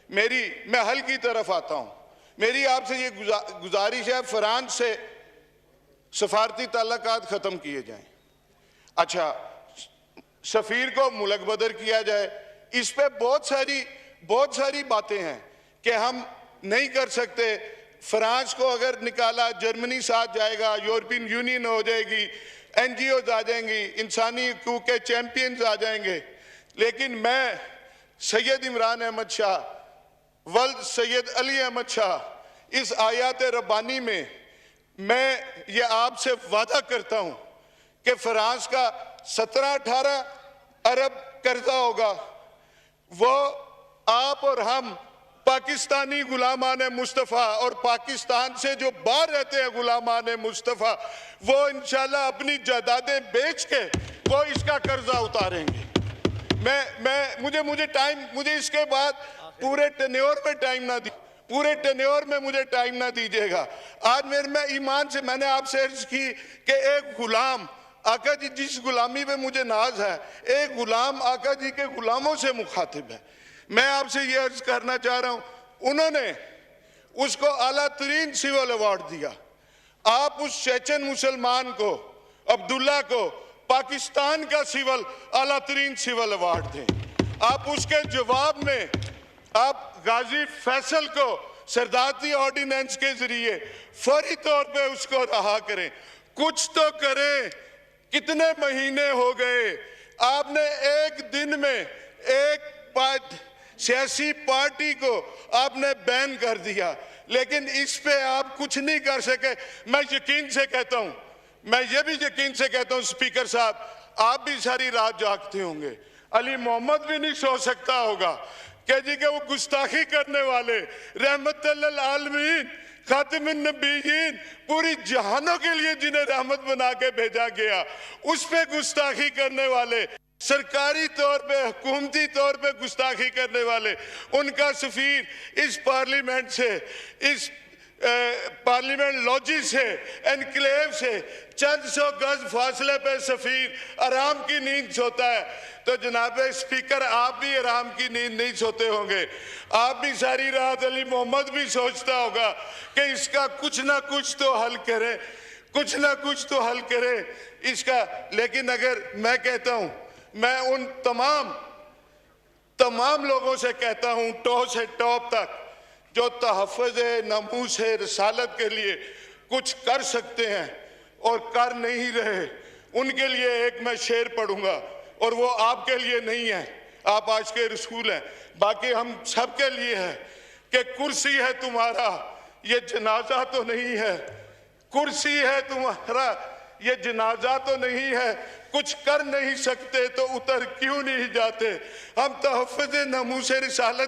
मैं हल की तरफ आता हूं। मेरी आपसे ये गुजारिश है, फ्रांस से सफारती ताल्लुकात खत्म किए जाएं। अच्छा, सफीर को मुल्क बदर किया जाए। इस पे बहुत सारी बातें हैं कि हम नहीं कर सकते। फ्रांस को अगर निकाला, जर्मनी साथ जाएगा, यूरोपियन यूनियन हो जाएगी, एनजीओ आ जाएंगी, इंसानी हकूक के चैंपियंस आ जाएंगे। लेकिन मैं सैयद इमरान अहमद शाह, वल्द सैयद अली अहमद शाह, इस आयात रब्बानी में मैं ये आपसे वादा करता हूं कि फ्रांस का 17-18 अरब कर्जा होगा, वो आप और हम पाकिस्तानी गुलामान मुस्तफ़ा और पाकिस्तान से जो बाहर रहते हैं गुलामान मुस्तफ़ा, वो इंशाल्लाह अपनी जायदादें बेच के वो इसका कर्जा उतारेंगे। मुझे इसके बाद पूरे टेन्योर में टाइम ना दी, पूरे टेन्योर में मुझे टाइम ना दीजिएगा। आज मैं ईमान से मैंने आपसे अर्ज की कि एक गुलाम आका जी, जिस गुलामी पे मुझे नाज है, एक गुलाम आका जी के गुलामों से मुखातिब है। मैं आपसे ये अर्ज करना चाह रहा हूं, उन्होंने उसको आला तरीन सिविल अवार्ड दिया। आप उस चेचन मुसलमान को, अब्दुल्ला को, पाकिस्तान का आला तरीन सिविल अवार्ड दें। आप उसके जवाब में आप गाजी फैसल को सरदारती ऑर्डिनेंस के जरिए फौरी तौर पे उसको रहा करें। कुछ तो करें। कितने महीने हो गए आपने एक दिन में एक सियासी पार्टी को आपने बैन कर दिया, लेकिन इस पे आप कुछ नहीं कर सके। मैं यकीन से कहता हूं, मैं ये भी यकीन से कहता हूं स्पीकर साहब, आप भी सारी रात जागते होंगे। अली मोहम्मद भी नहीं सो सकता होगा कि जी के वो गुस्ताखी करने वाले, रहमतुल्लिल आलमीन, खातिमुन नबीयीन, पूरी जहानों के लिए जिन्हें रहमत बना के भेजा गया, उस पे गुस्ताखी करने वाले, सरकारी तौर पे, हुकूमती तौर पे गुस्ताखी करने वाले, उनका सफीर इस पार्लियामेंट से, इस पार्लियामेंट लॉजी से, एनक्लेव से चंद सौ गज फासले पे सफीर आराम की नींद सोता है। तो जनाब स्पीकर, आप भी आराम की नींद नहीं सोते होंगे। आप भी सारी रात, अली मोहम्मद भी सोचता होगा कि इसका कुछ ना कुछ तो हल करे, कुछ ना कुछ तो हल करे इसका। लेकिन अगर मैं कहता हूं, मैं उन तमाम लोगों से कहता हूं, टॉप से टॉप तक, जो तहफ़्फ़ुज़ नमूस रिसालत के लिए कुछ कर सकते हैं और कर नहीं रहे, उनके लिए एक मैं शेर पढ़ूंगा, और वो आपके लिए नहीं है, आप आज के रसूल हैं, बाकी हम सब के लिए है कि कुर्सी है तुम्हारा, ये जनाजा तो नहीं है। कुर्सी है तुम्हारा, ये जनाजा तो नहीं है। कुछ कर नहीं सकते तो उतर क्यों नहीं जाते। हम तहफ़्फ़ुज़ नमूस रिसालत